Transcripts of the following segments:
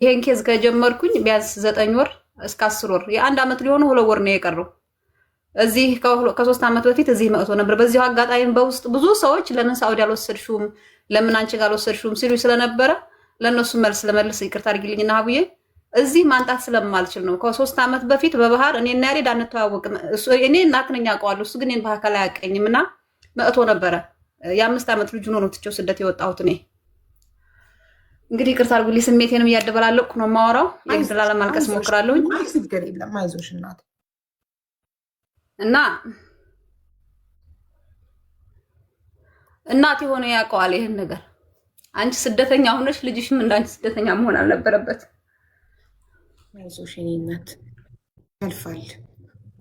ይሄን ኬዝ ከጀመርኩኝ ቢያንስ 9 ወር እስከ 10 ወር የአንድ አመት ሊሆኑ 2 ወር ነው የቀረው። እዚህ ከ3 አመት በፊት እዚህ መጥቶ ነበር። በዚሁ አጋጣሚ በውስጥ ብዙ ሰዎች ለምን ሳውዲ አልወሰድሽውም ለምን አንቺ ጋር አልወሰድሽውም ሲሉ ስለነበረ ለነሱ መልስ ለመልስ ይቅርታ አድርጊልኝና ሀቡዬ እዚህ ማንጣት ስለማልችል ነው። ከ3 አመት በፊት በባህር እኔና ያሬድ አንተዋወቅም። እኔ እናት ነኝ አውቀዋለሁ፣ እሱ ግን እኔን በአካል አያውቀኝም እና መጥቶ ነበረ። የ5 አመት ልጅ ሆኖ ነው ትቼው ስደት የወጣሁት እኔ። እንግዲህ ይቅርታ አድርጉልኝ፣ ስሜቴንም እያደበላለቅኩ ነው የማወራው። የግድላ ለማልቀስ ሞክራለሁኝ እና እናት የሆነ ያውቀዋል ይሄን ነገር። አንቺ ስደተኛ ሆነሽ ልጅሽም እንዳንቺ ስደተኛ መሆን አልነበረበት። አይዞሽ የኔ እናት ያልፋል።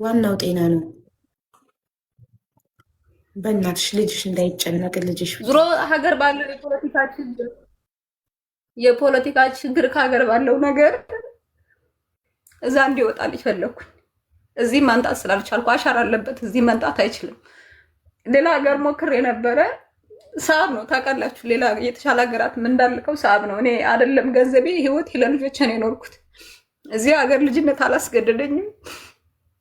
ዋናው ጤና ነው። በእናትሽ ልጅሽ እንዳይጨነቅ ልጅሽ ዙሮ ሀገር ባለው የፖለቲካ ችግር ከሀገር ባለው ነገር እዛ እንዲወጣልኝ ፈለኩኝ። እዚህ ማንጣት ስላልቻልኩ አሻራ አለበት እዚህ መንጣት አይችልም። ሌላ ሀገር ሞክሬ ነበረ። ሳብ ነው ታውቃላችሁ። ሌላ የተሻለ ሀገራት ምን እንዳልከው ሳብ ነው። እኔ አይደለም ገንዘቤ ህይወት ለልጆቼ ነው የኖርኩት። እዚህ ሀገር ልጅነት አላስገደደኝም፣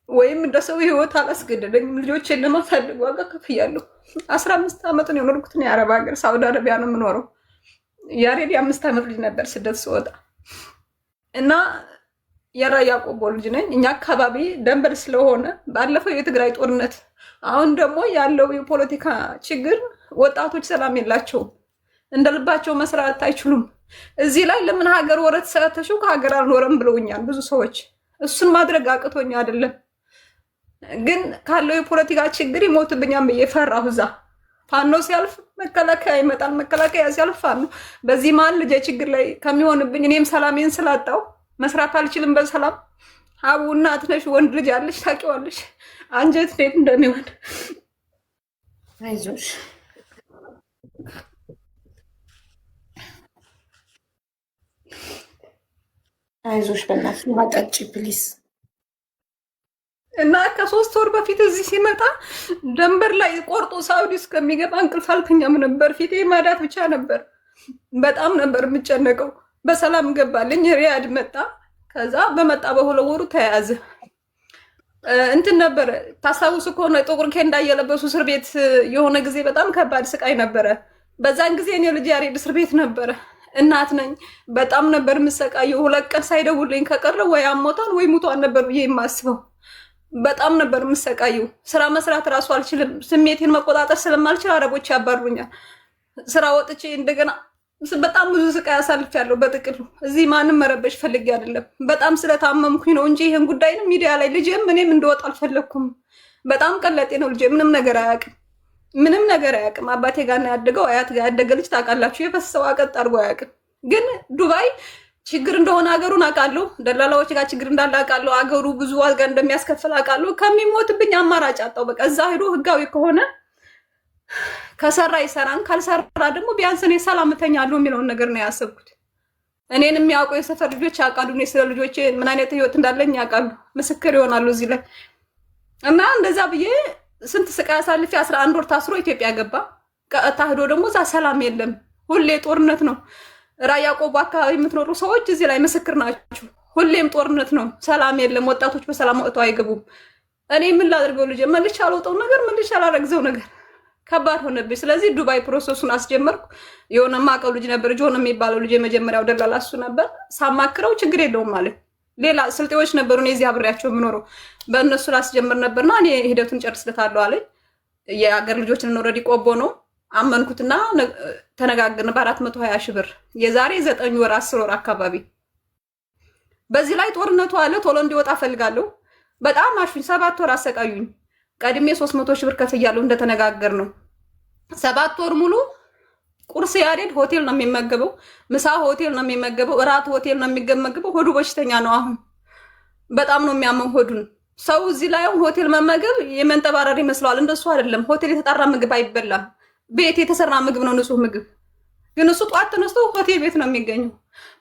ወይም እንደ ሰው ህይወት አላስገደደኝም። ልጆቼን ለማሳደግ ዋጋ ከፍያለሁ። 15 አመት ነው የኖርኩት። እኔ አረብ ሀገር ሳውዲ አረቢያ ነው የምኖረው። ያሬድ የ5 አመት ልጅ ነበር ስደት ስወጣ እና የራያ ቆቦ ልጅ ነኝ። እኛ አካባቢ ደንበር ስለሆነ ባለፈው የትግራይ ጦርነት፣ አሁን ደግሞ ያለው የፖለቲካ ችግር ወጣቶች ሰላም የላቸውም፣ እንደልባቸው መስራት አይችሉም። እዚህ ላይ ለምን ሀገር ወረት ሰተሹ ከሀገር አልኖረም ብለውኛል ብዙ ሰዎች። እሱን ማድረግ አቅቶኝ አይደለም ግን ካለው የፖለቲካ ችግር ይሞትብኛል ብዬ ፈራሁ። እዛ ፋኖ ሲያልፍ መከላከያ ይመጣል፣ መከላከያ ሲያልፍ ፋኖ። በዚህ መሀል ልጄ ችግር ላይ ከሚሆንብኝ እኔም ሰላሜን ስላጣው መስራት አልችልም በሰላም። ሀቡ እናት ነሽ፣ ወንድ ልጅ አለሽ፣ ታውቂዋለሽ አንጀት እንዴት እንደሚሆን። አይዞሽ አይዞሽ በእናትሽ ማጠጪ ፕሊስ። እና ከ3 ወር በፊት እዚህ ሲመጣ ደንበር ላይ ቆርጦ ሳውዲ እስከሚገባ እንቅልፍ አልተኛም ነበር። ፊቴ ማዳት ብቻ ነበር። በጣም ነበር የምጨነቀው። በሰላም ገባልኝ። ሪያድ መጣ። ከዛ በመጣ በ2 ወሩ ተያዘ። እንትን ነበረ ታስታውሱ ከሆነ ጥቁር ኬንዳ እየለበሱ እስር ቤት የሆነ ጊዜ በጣም ከባድ ስቃይ ነበረ። በዛን ጊዜ እኔ ልጅ ያሬድ እስር ቤት ነበረ። እናት ነኝ። በጣም ነበር የምሰቃየው። 2 ቀን ሳይደውልኝ ከቀረ ወይ አሞታል ወይ ሙቷን ነበር ብዬ የማስበው። በጣም ነበር የምሰቃየው። ስራ መስራት እራሱ አልችልም። ስሜቴን መቆጣጠር ስለማልችል አረቦች ያባሩኛል። ስራ ወጥቼ እንደገና በጣም ብዙ ስቃይ አሳልፌያለሁ። በጥቅሉ እዚህ ማንም መረበሽ ፈልጌ አይደለም፣ በጣም ስለታመምኩኝ ነው እንጂ ይሄን ጉዳይንም ሚዲያ ላይ ልጄም እኔም እንደወጣ አልፈለኩም። በጣም ቀለጤ ነው ልጄ። ምንም ነገር አያውቅም፣ ምንም ነገር አያውቅም። አባቴ ጋር ነው ያደገው፣ አያት ጋር ያደገ ልጅ ታውቃላችሁ። የፈሰሰው አቀጥ አድርጎ አያውቅም። ግን ዱባይ ችግር እንደሆነ ሀገሩን አውቃለሁ። ደላላዎች ጋር ችግር እንዳለ አውቃለሁ። ሀገሩ ብዙ ዋጋ እንደሚያስከፍል አውቃለሁ። ከሚሞትብኝ አማራጭ አጣው። በቃ እዛ ሄዶ ህጋዊ ከሆነ ከሰራ ይሰራን፣ ካልሰራ ደግሞ ቢያንስ እኔ ሰላም እተኛለሁ የሚለውን ነገር ነው ያሰብኩት። እኔን የሚያውቁ የሰፈር ልጆች ያውቃሉ። እኔ ስለ ልጆቼ ምን አይነት ህይወት እንዳለኝ ያውቃሉ። ምስክር ይሆናሉ እዚህ ላይ እና እንደዛ ብዬ ስንት ስቃይ አሳልፌ 11 ወር ታስሮ ኢትዮጵያ ገባ። ቀጥታ ሄዶ ደግሞ እዛ ሰላም የለም፣ ሁሌ ጦርነት ነው። ራያ ቆቦ አካባቢ የምትኖሩ ሰዎች እዚህ ላይ ምስክር ናችሁ። ሁሌም ጦርነት ነው፣ ሰላም የለም። ወጣቶች በሰላም ወጥተው አይገቡም። እኔ ምን ላድርገው? ልጄ መልሼ አልወጣው ነገር መልሼ አላረግዘው ነገር ከባድ ሆነብኝ። ስለዚህ ዱባይ ፕሮሰሱን አስጀመርኩ። የሆነ ማቀው ልጅ ነበር፣ ጆን የሚባለው ልጅ የመጀመሪያው ደላላ እሱ ነበር። ሳማክረው ችግር የለውም ማለት ሌላ ስልጤዎች ነበሩ እኔ እዚህ አብሬያቸው የምኖረው፣ በእነሱ ላስጀምር ነበርና እኔ ሂደቱን ጨርስለታለሁ አለኝ። የሀገር ልጆችን ኦልሬዲ ቆቦ ነው አመንኩትና ተነጋገርን በ420 ሺህ ብር የዛሬ 9 ወር 10 ወር አካባቢ። በዚህ ላይ ጦርነቱ አለ። ቶሎ እንዲወጣ ፈልጋለሁ። በጣም አሹኝ። 7 ወር አሰቃዩኝ። ቀድሜ 300 ሺህ ብር ከፍያለሁ እንደተነጋገር ነው። 7 ወር ሙሉ ቁርስ ያሬድ ሆቴል ነው የሚመገበው፣ ምሳ ሆቴል ነው የሚመገበው፣ እራት ሆቴል ነው የሚመገበው። ሆዱ በሽተኛ ነው አሁን። በጣም ነው የሚያመው ሆዱን። ሰው እዚህ ላይ አሁን ሆቴል መመገብ የመንጠባረር ይመስለዋል። እንደሱ አይደለም። ሆቴል የተጣራ ምግብ አይበላም። ቤት የተሰራ ምግብ ነው፣ ንጹህ ምግብ። ግን እሱ ጧት ተነስቶ ሆቴል ቤት ነው የሚገኘው።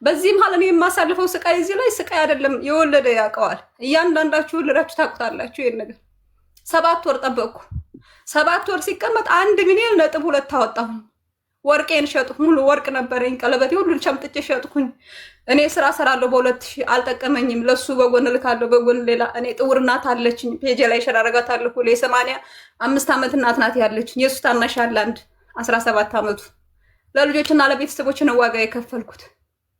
በዚህ መሀል እኔ የማሳልፈው ስቃይ እዚህ ላይ ስቃይ አይደለም። የወለደ ያውቀዋል። እያንዳንዳችሁ ልራችሁ ታውቁታላችሁ ይሄን ነገር። 7 ወር ጠበቅኩ። 7 ወር ሲቀመጥ 1 ሚሊዮን ነጥብ 2 አወጣሁ። ወርቄን ሸጥኩ። ሙሉ ወርቅ ነበረኝ፣ ቀለበቴ ሁሉን ሸምጥቼ ሸጥኩኝ። እኔ ስራ ሰራለሁ በ2000 አልጠቀመኝም። ለሱ በጎን ልካለሁ፣ በጎን ሌላ። እኔ ጥውር እናት አለችኝ፣ ፔጄ ላይ ሸራረጋታለሁ። ለ85 ዓመት እናት ናት ያለችኝ። የሱ ታናሽ አለ አንድ 17 ዓመቱ። ለልጆችና ለቤተሰቦች ነው ዋጋ የከፈልኩት።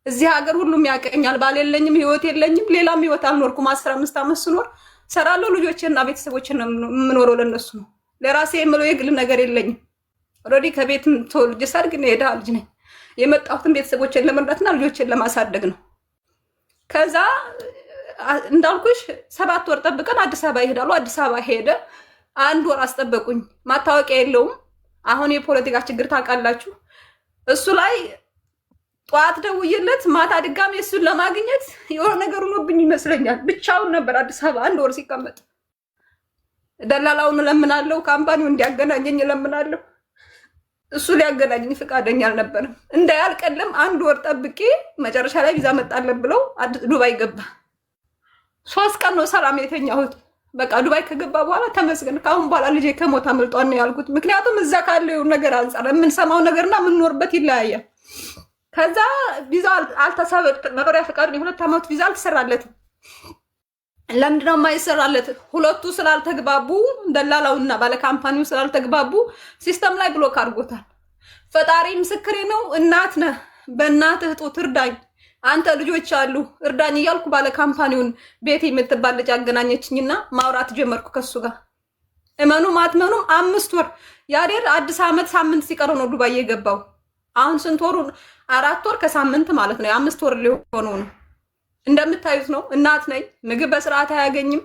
እዚህ ሀገር ሁሉም ያቀኛል። ባል የለኝም፣ ህይወት የለኝም፣ ሌላም ህይወት አልኖርኩም። 15 ዓመት ስኖር ሰራለሁ። ልጆችና ቤተሰቦችን ነው የምኖረው፣ ለነሱ ነው። ለራሴ የምለው የግል ነገር የለኝም። ኦልሬዲ ከቤትም ተወልጄ ሳድግ ነው የድሃ ልጅ ነኝ። የመጣሁትን ቤተሰቦችን ለመርዳትና ልጆችን ለማሳደግ ነው። ከዛ እንዳልኩሽ 7 ወር ጠብቀን አዲስ አበባ ይሄዳሉ። አዲስ አበባ ሄደ። 1 ወር አስጠበቁኝ። ማታወቂያ የለውም። አሁን የፖለቲካ ችግር ታውቃላችሁ። እሱ ላይ ጠዋት ደውዬለት ማታ ድጋሜ እሱን ለማግኘት የሆነ ነገር ሆኖብኝ ይመስለኛል። ብቻውን ነበር አዲስ አበባ 1 ወር ሲቀመጥ። ደላላውን እለምናለሁ፣ ካምፓኒው እንዲያገናኘኝ እለምናለሁ። እሱ ሊያገናኘኝ ፈቃደኛ አልነበረም። እንዳያልቀለም 1 ወር ጠብቄ መጨረሻ ላይ ቪዛ መጣለን ብለው ዱባይ ገባ። 3 ቀን ነው ሰላም የተኛሁት። በቃ ዱባይ ከገባ በኋላ ተመስገን፣ ከአሁን በኋላ ልጄ ከሞት አመልጧን ነው ያልኩት። ምክንያቱም እዛ ካለው ነገር አንጻር የምንሰማው ነገርና የምንኖርበት ይለያያል። ከዛ ቪዛ አልተሰበጥ መኖሪያ ፈቃድ የ2 ዓመት ቪዛ አልተሰራለትም። ለምንድነው የማይሰራለት? ሁለቱ ስላልተግባቡ፣ ደላላውና ባለ ካምፓኒው ስላልተግባቡ ሲስተም ላይ ብሎክ አድርጎታል። ፈጣሪ ምስክሬ ነው። እናት ነህ፣ በእናትህ ጡት እርዳኝ፣ አንተ ልጆች አሉ እርዳኝ እያልኩ ባለ ካምፓኒውን ቤት የምትባል ልጅ አገናኘችኝና ማውራት ጀመርኩ ከሱ ጋር። እመኑም አትመኑም 5 ወር ያዴር አዲስ ዓመት ሳምንት ሲቀረው ነው ዱባይ የገባው። አሁን ስንት ወሩ? 4 ወር ከሳምንት ማለት ነው። የ5 ወር ሊሆነው ነው። እንደምታዩት ነው። እናት ነኝ። ምግብ በስርዓት አያገኝም።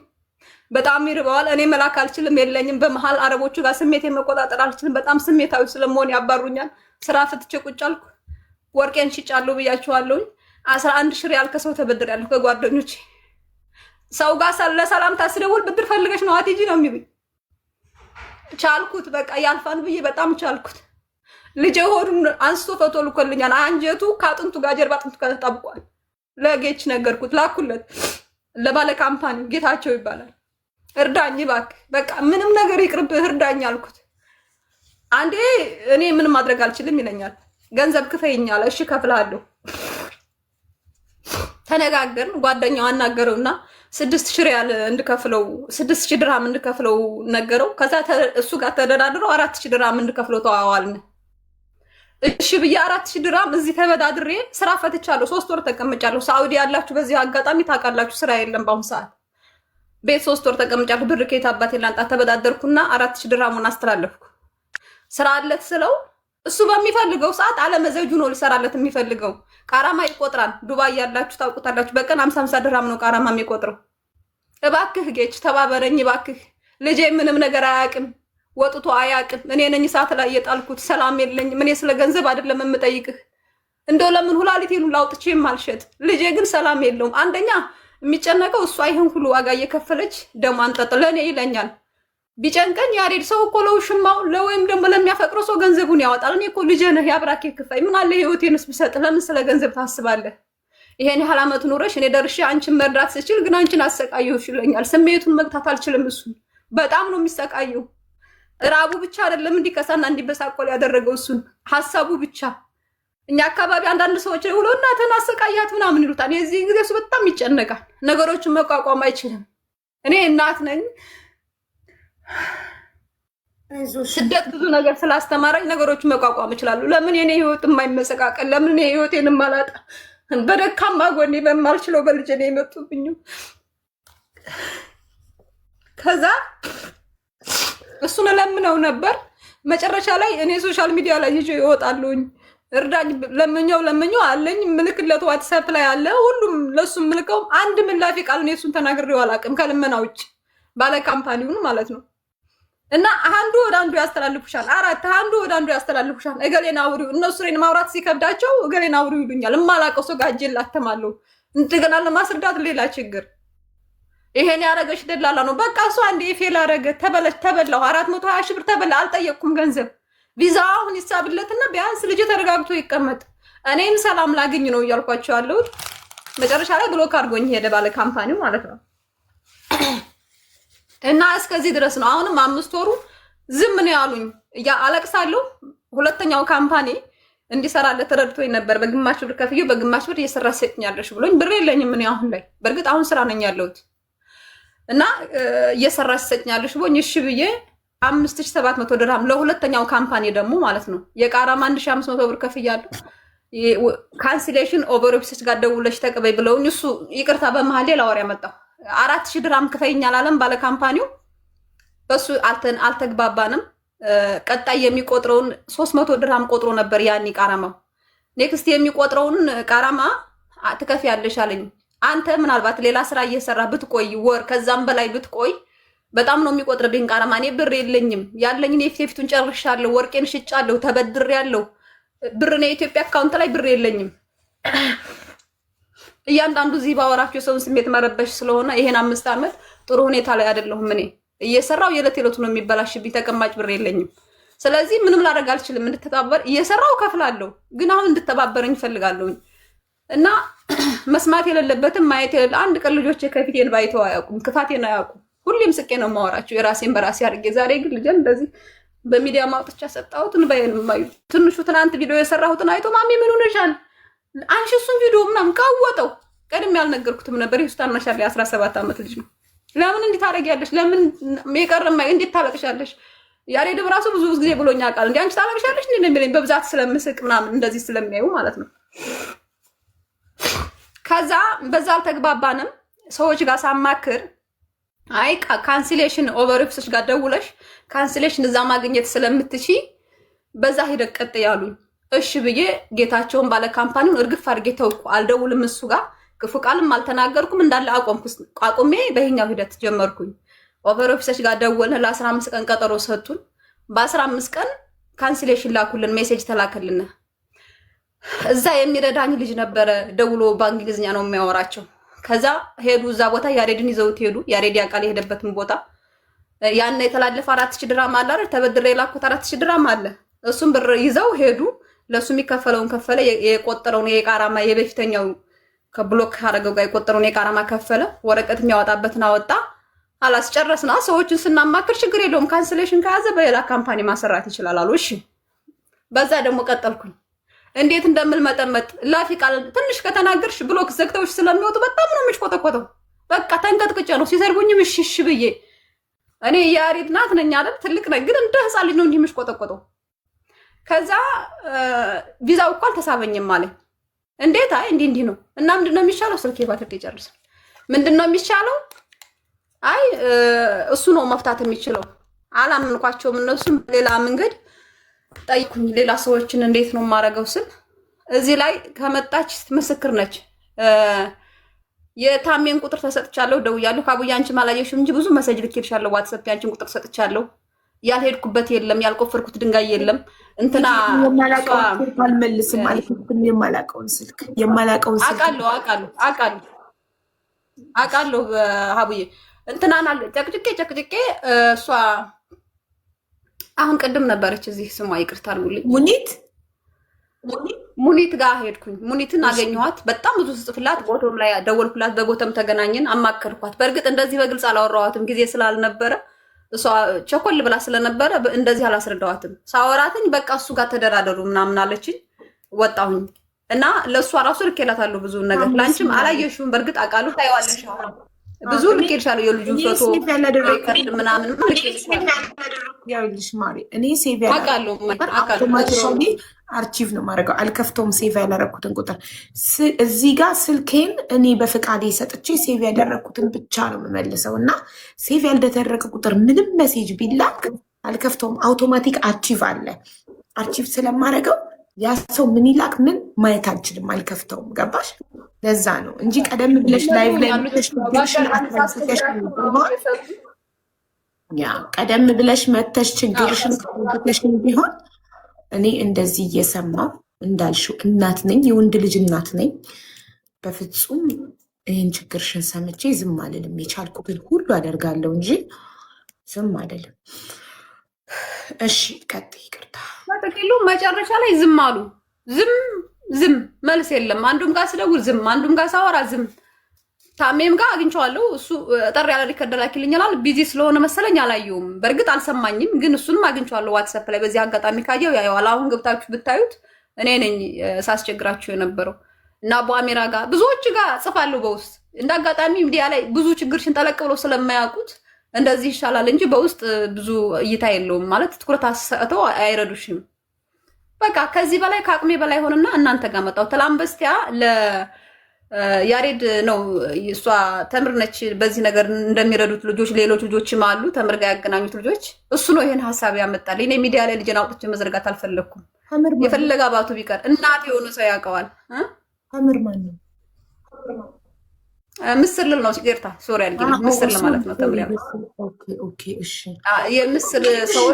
በጣም ይርበዋል። እኔ መላክ አልችልም፣ የለኝም። በመሀል አረቦቹ ጋር ስሜቴን መቆጣጠር አልችልም። በጣም ስሜታዊ ስለመሆን ያባሩኛል። ስራ ፍትቼ ቁጭ አልኩ። ወርቄን ሽጫለሁ ብያችኋለሁኝ። 11 ሺህ ሪያል ከሰው ተበድሬያለሁ ከጓደኞቼ። ሰው ጋር ለሰላምታ ስደውል ብድር ፈልገሽ ነው አትሂጂ ነው የሚሉኝ። ቻልኩት፣ በቃ ያልፋን ብዬ በጣም ቻልኩት። ልጄ ሆዱን አንስቶ ፎቶ ልኮልኛል። አንጀቱ ከአጥንቱ ጋር ጀርባ አጥንቱ ጋር ተጣብቋል። ለጌች ነገርኩት፣ ላኩለት። ለባለ ካምፓኒ ጌታቸው ይባላል። እርዳኝ እባክህ፣ በቃ ምንም ነገር ይቅርብህ እርዳኝ አልኩት። አንዴ እኔ ምንም ማድረግ አልችልም ይለኛል። ገንዘብ ክፈይኛል። እሺ ከፍላለሁ። ተነጋገርን። ጓደኛው አናገረውና 6000 ሪያል እንድከፍለው 6000 ድርሃም እንድከፍለው ነገረው። ከዛ እሱ ጋር ተደራድረው 4000 ድርሃም እንድከፍለው ተዋዋልን። እሺ ብዬ 4000 ድርሃም እዚህ ተበዳድሬ ስራ ፈትቻለሁ። 3 ወር ተቀምጫለሁ። ሳውዲ ያላችሁ በዚህ አጋጣሚ ታውቃላችሁ፣ ስራ የለም በአሁኑ ሰዓት። ቤት 3 ወር ተቀምጫለሁ። ብር ከየት አባቴ ላንጣ? ተበዳደርኩና 4000 ድርሃሙን አስተላለፍኩ። ስራ አለት ስለው እሱ በሚፈልገው ሰዓት አለመዘጁ ነው ሊሰራለት የሚፈልገው። ቃራማ ይቆጥራል። ዱባይ ያላችሁ ታውቁታላችሁ። በቀን 50 ድርሃም ነው ቃራማ የሚቆጥረው። እባክህ ጌች ተባበረኝ እባክህ። ልጄ ምንም ነገር አያውቅም፣ ወጥቶ አያውቅም። እኔ ነኝ ሰዓት ላይ የጣልኩት። ሰላም የለኝም። እኔ ስለ ገንዘብ አይደለም የምጠይቅህ። እንደው ለምን ሁላሊቴን ላውጥቼ ማልሸጥ። ልጄ ግን ሰላም የለውም። አንደኛ የሚጨነቀው እሷ ይሄን ሁሉ ዋጋ እየከፈለች ደሞ አንጠጥ ለኔ ይለኛል። ቢጨንቀኝ ያሬድ ሰው እኮ ለውሽማው ለወይም ደግሞ ለሚያፈቅረው ሰው ገንዘቡን ያወጣል። እኔ እኮ ልጄ ነህ፣ ያብራኬ ክፋይ። ምን አለ ህይወቴንስ ብሰጥ? ለምን ስለ ገንዘብ ታስባለህ? ይሄን ያህል ዓመት ኑረሽ እኔ ደርሼ አንቺን መርዳት ስችል ግን አንቺን አሰቃየሁሽ ይለኛል። ስሜቱን መግታት አልችልም። እሱ በጣም ነው የሚሰቃየው። ራቡ ብቻ አይደለም እንዲከሳና እንዲበሳቆል ያደረገው እሱን ሐሳቡ ብቻ። እኛ አካባቢ አንዳንድ ሰዎች ሁሉ እናትህን አሰቃያት ምናምን ይሉታል። የዚህ ጊዜ እሱ በጣም ይጨነቃል። ነገሮችን መቋቋም አይችልም። እኔ እናት ነኝ። ስደት ብዙ ነገር ስላስተማረኝ ነገሮችን መቋቋም እችላለሁ። ለምን የኔ ህይወት የማይመሰቃቀል? ለምን የኔ ህይወቴን የማላጣ? በደካማ ጎኔ በማልችለው በልጄ ነው የመጡብኝ። ከዛ እሱን ለምነው ነበር። መጨረሻ ላይ እኔ ሶሻል ሚዲያ ላይ ይዤ ይወጣሉኝ። እርዳኝ ለምኘው አለኝ። ምልክለት ዋትስአፕ ላይ አለ። ሁሉም ለሱ ምልከው አንድ ምላፊ ቃል ነው እሱን ተናግሬው አላውቅም ከልመና ውጭ። ባለ ካምፓኒውን ማለት ነው። እና አንዱ ወደ አንዱ ያስተላልፉሻል። አንዱ ወደ አንዱ ያስተላልፉሻል። እገሌና አውሪው። እነሱ እኔን ማውራት ሲከብዳቸው እገሌና አውሪው ይሉኛል። እማላውቀው ሰው ጋር እጄ ላተማለሁ። እንደገና ለማስረዳት ሌላ ችግር። ይሄን ያረገሽ ደላላ ነው። በቃ እሱ አንዴ ፌል አረገ። ተበላሁ። 420 ሺህ ብር ተበላ። አልጠየቅኩም ገንዘብ። ቪዛ አሁን ይሳብለትና ቢያንስ ልጅ ተረጋግቶ ይቀመጥ፣ እኔም ሰላም ላግኝ ነው እያልኳቸው ያለሁት። መጨረሻ ላይ ብሎክ አድርጎኝ ሄደ ባለ ካምፓኒው ማለት ነው። እና እስከዚህ ድረስ ነው። አሁንም 5 ወሩ ዝም ነው ያሉኝ። አለቅሳለሁ። ሁለተኛው ካምፓኒ እንዲሰራለት ተረድቶኝ ነበር። በግማሽ ብር ከፍዬው በግማሽ ብር እየሰራ ትሰጭኛለሽ ብሎኝ ብር የለኝም እኔ አሁን ላይ በእርግጥ አሁን ስራ ነኝ ያለሁት እና እየሰራ ትሰጭኛለሽ ብሎኝ እሺ ብዬ 5700 ድርሃም ለሁለተኛው ካምፓኒ ደግሞ ማለት ነው የቃራማ 1500 ብር ከፍያለሁ። ካንስሌሽን ኦቨር ኦፊስ ጋር ደውለሽ ተቀበይ ብለውኝ እሱ ይቅርታ በመሃል ሌላ ወሬ ያመጣው 4000 ድርሃም ክፈይኛል አለም ባለ ካምፓኒው በሱ አልተግባባንም። ቀጣይ የሚቆጥረውን 300 ድርሃም ቆጥሮ ነበር ያኒ ቃራማው ኔክስት የሚቆጥረውን ቃራማ ትከፍያለሽ አለኝ። አንተ ምናልባት ሌላ ስራ እየሰራ ብትቆይ ወር ከዛም በላይ ብትቆይ በጣም ነው የሚቆጥርብኝ ቃራማ። እኔ ብር የለኝም ያለኝን የፊቱን ጨርሻለሁ፣ ወርቄን ሽጫለሁ፣ ተበድሬያለሁ። ብር ነው የኢትዮጵያ አካውንት ላይ ብር የለኝም። እያንዳንዱ እዚህ ባወራችሁ የሰውን ስሜት መረበሽ ስለሆነ ይሄን 5 ዓመት ጥሩ ሁኔታ ላይ አይደለሁም። እኔ እየሰራው የዕለት የዕለቱ ነው የሚበላሽብኝ፣ ተቀማጭ ብር የለኝም። ስለዚህ ምንም ላደርግ አልችልም። እንድትተባበር እየሰራው ከፍላለሁ፣ ግን አሁን እንድትተባበረኝ እፈልጋለሁኝ እና መስማት የሌለበትም ማየት የሌለ አንድ ቀን ልጆቼ ከፊቴን ባይተው አያውቁም፣ ክፋቴን አያውቁም። ሁሌም ስቄ ነው የማወራቸው የራሴን በራሴ አድርጌ። ዛሬ ግን ልጄን እንደዚህ በሚዲያ ማውጥቻ ሰጣሁትን በየን ማዩ ትንሹ ትናንት ቪዲዮ የሰራሁትን አይቶ ማሚ ምን ሆነሻል አንቺ እሱን ቪዲዮ ምናምን ካወጠው ቀድሜ ያልነገርኩትም ነበር። ይሁስታን ማሻለ 17 ዓመት ልጅ ነው። ለምን እንዴት ታረጊያለሽ? ለምን የቀረማ እንዴት ታለቅሻለሽ? ያሬድ ራሱ ብዙ ጊዜ ብሎኛ ቃል እንዴ አንቺ ታለቅሻለሽ እንዴ ነው የሚለኝ በብዛት ስለምስቅ ምናምን እንደዚህ ስለሚያዩ ማለት ነው። ከዛ በዛ አልተግባባንም። ሰዎች ጋር ሳማክር አይ ካንስሌሽን ኦቨር ኦፊሶች ጋር ደውለሽ ካንስሌሽን እዛ ማግኘት ስለምትሺ በዛ ሂደት ቀጥ ያሉኝ። እሺ ብዬ ጌታቸውን ባለ ካምፓኒውን እርግፍ አድርጌ ተውኩ። አልደውልም እሱ ጋር ክፉ ቃልም አልተናገርኩም። እንዳለ አቁሜ በይኛው ሂደት ጀመርኩኝ። ኦቨር ኦፊሶች ጋር ደወልን። ለ15 ቀን ቀጠሮ ሰጡን። በ15 ቀን ካንስሌሽን ላኩልን፣ ሜሴጅ ተላከልን። እዛ የሚረዳኝ ልጅ ነበረ ደውሎ በእንግሊዝኛ ነው የሚያወራቸው። ከዛ ሄዱ እዛ ቦታ ያሬድን ይዘውት ሄዱ። ያሬድ ያውቃል የሄደበትን ቦታ። ያን የተላለፈ 4000 ድራም አለ አይደል? ተበድሬ የላኩት 4000 ድራም አለ። እሱም ብር ይዘው ሄዱ። ለሱ የሚከፈለውን ከፈለ። የቆጠረውን የቃራማ የበፊተኛው ከብሎክ አደረገው ጋር የቆጠረውን የቃራማ ከፈለ። ወረቀት የሚያወጣበትን አወጣ። አላስጨረስና ሰዎችን ስናማክር ችግር የለውም ካንስሌሽን ከያዘ በሌላ ካምፓኒ ማሰራት ይችላል አሉ። እሺ በዛ ደግሞ ቀጠልኩኝ። እንዴት እንደምልመጠመጥ ላፊ ቃል ትንሽ ከተናገርሽ ብሎክ ዘግተውሽ ስለሚወጡ በጣም ነው የምሽቆጠቆጠው። በቃ ተንቀጥቅጬ ነው ሲሰርቡኝም እሺ ብዬ እኔ ያሬድ ናት ነኝ አይደል? ትልቅ ነኝ ግን እንደ ህፃን ልጅ ነው እንዲህ የምሽቆጠቆጠው። ከዛ ቪዛው እኮ አልተሳበኝም አለኝ። እንዴት? አይ እንዲህ ነው እና ምንድነው የሚሻለው? ስልኬ ባትሪ ይጨርሳል። ምንድነው የሚሻለው? አይ እሱ ነው መፍታት የሚችለው። አላመንኳቸውም። እነሱም ሌላ መንገድ ጠይቁኝ፣ ሌላ ሰዎችን እንዴት ነው የማደርገው ስል እዚህ ላይ ከመጣች ምስክር ነች። የታሜን ቁጥር ተሰጥቻለሁ፣ ደውያለሁ። ካቡዬ አንቺ አላየሽም እንጂ ብዙ መሰጅ ልኬልሻለሁ። ዋትስአፕ ያንቺን ቁጥር ሰጥቻለሁ። ያልሄድኩበት የለም፣ ያልቆፈርኩት ድንጋይ የለም። እንትና አልመልስም አልኩትም። የማላውቀውን ስልክ አውቃለሁ ሀቡዬ እንትናን ጨቅጭቄ እሷ አሁን ቅድም ነበረች እዚህ ስሟ ይቅርታ አድርጉልኝ። ሙኒት ጋር ሄድኩኝ። ሙኒትን አገኘኋት። በጣም ብዙ ጽፍላት ቦቶም ላይ ደወልኩላት። በቦተም ተገናኘን፣ አማከርኳት። በእርግጥ እንደዚህ በግልጽ አላወራኋትም ጊዜ ስላልነበረ እሷ ቸኮል ብላ ስለነበረ እንደዚህ አላስረዳኋትም። ሳወራትኝ በቃ እሱ ጋር ተደራደሩ ምናምን አለችኝ። ወጣሁኝ እና ለእሷ ራሱ ልኬላታለሁ ብዙ ነገር። ላንቺም አላየሽውም በእርግጥ አውቃለሁ፣ ታይዋለሽ። ብዙ ልኬልሻለሁ የልጁን ፎቶ ምናምን ያውልሽ ማሪ። እኔ ሴቭ ያደረኩት አርቺቭ ነው ማድረገው። አልከፍተውም ሴቭ ያደረኩትን ቁጥር እዚህ ጋር ስልኬን እኔ በፍቃዴ ሰጥቼ ሴቭ ያደረኩትን ብቻ ነው የምመልሰው እና ሴቭ ያልተደረገ ቁጥር ምንም ሜሴጅ ቢላክ አልከፍተውም። አውቶማቲክ አርቺቭ አለ። አርቺቭ ስለማደርገው ያ ሰው ምን ይላክ ምን ማየት አልችልም፣ አልከፍተውም። ገባሽ? ለዛ ነው እንጂ ቀደም ብለሽ ላይቭ ላይ ቀደም ብለሽ መተሽ ችግርሽን ቢሆን እኔ እንደዚህ እየሰማው እንዳልሽው እናት ነኝ፣ የወንድ ልጅ እናት ነኝ። በፍጹም ይህን ችግርሽን ሰምቼ ዝም አልልም። የቻልኩትን ሁሉ አደርጋለሁ እንጂ ዝም አልልም። እሺ ቀጥይ። ይቅርታ በጥቅሉ መጨረሻ ላይ ዝም አሉ። ዝም መልስ የለም። አንዱም ጋር ስደውል ዝም፣ አንዱም ጋር ሳወራ ዝም። ታሜም ጋር አግኝቼዋለሁ። እሱ ጠር ያለ ሪከርድ ላኪልኛል። ቢዚ ስለሆነ መሰለኝ አላየውም። በእርግጥ አልሰማኝም፣ ግን እሱንም አግኝቼዋለሁ ዋትስአፕ ላይ። በዚህ አጋጣሚ ካየው ያየዋል። አሁን ገብታችሁ ብታዩት እኔ ነኝ ሳስቸግራችሁ የነበረው እና አቡ አሚራ ጋር ብዙዎች ጋር ጽፋለሁ በውስጥ እንደ አጋጣሚ ሚዲያ ላይ ብዙ ችግርሽን ጠለቅ ብለው ስለማያውቁት እንደዚህ ይሻላል እንጂ በውስጥ ብዙ እይታ የለውም ማለት ትኩረት አሰጥተው አይረዱሽም። በቃ ከዚህ በላይ ከአቅሜ በላይ ሆነና እናንተ ጋር መጣሁ። ትላንት በስቲያ ለያሬድ ነው እሷ ተምር ነች በዚህ ነገር እንደሚረዱት ልጆች ሌሎች ልጆችም አሉ ተምር ጋር ያገናኙት ልጆች እሱ ነው ይሄን ሐሳብ ያመጣልኝ። እኔ ሚዲያ ላይ ልጅን አውጥቼ መዘርጋት አልፈለኩም። የፈለገ አባቱ ቢቀር እናት የሆነ ሰው ያውቀዋል። ተምር ማን ነው? ምስር ልል ነው ይቅርታ፣ ሶሪ አድርጊ። ምስር ለማለት ነው ተምር ያለው። ኦኬ ኦኬ እሺ። የምስር ሰዎች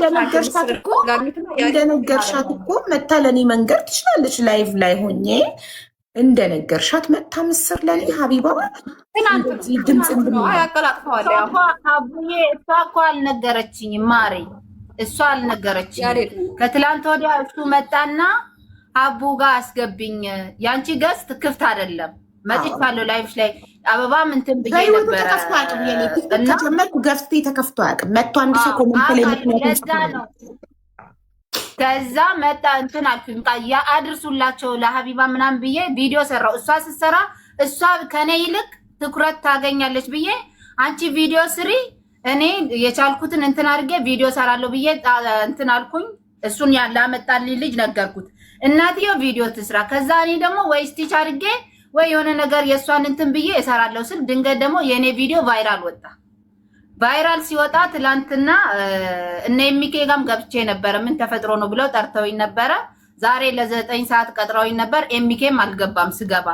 እንደነገርሻት እኮ መታ ለኔ መንገር ትችላለች። ላይቭ ላይ ሆኜ እንደነገርሻት መታ ምስር ለኔ ሀቢባ ድምፅ ያቀላጥፈዋል። አቡዬ እሷ እኮ አልነገረችኝም ማሬ፣ እሷ አልነገረችኝም። ከትላንት ወዲያ እሱ መጣና አቡ ጋር አስገብኝ፣ ያንቺ ገስት ክፍት አይደለም መጥቻለሁ ላይቭ ላይ አበባ እንትን ብዬ ነበር። ከጀመርኩ ገስቴ ተከፍቶ አያውቅም። መጥቶ አንድ ሰው ኮሜንት ላይ ነው። ከዛ መጣ እንትን አልኩኝ አድርሱላቸው ለሀቢባ ምናምን ብዬ ቪዲዮ ሰራው። እሷ ስትሰራ እሷ ከኔ ይልቅ ትኩረት ታገኛለች ብዬ አንቺ ቪዲዮ ስሪ እኔ የቻልኩትን እንትን አድርጌ ቪዲዮ ሰራለሁ ብዬ እንትን አልኩኝ። እሱን ላመጣልኝ ልጅ ነገርኩት። እናትየው ቪዲዮ ትስራ፣ ከዛ እኔ ደግሞ ወይ ስቲች አድርጌ ወይ የሆነ ነገር የእሷን እንትን ብዬ እሰራለሁ ስል ድንገት ደግሞ የእኔ ቪዲዮ ቫይራል ወጣ። ቫይራል ሲወጣ ትላንትና እነ ኤሚኬ ጋም ገብቼ ነበረ። ምን ተፈጥሮ ነው ብለው ጠርተውኝ ነበረ። ዛሬ ለ9 ሰዓት ቀጥረውኝ ነበር። ኤሚኬም አልገባም። ስገባ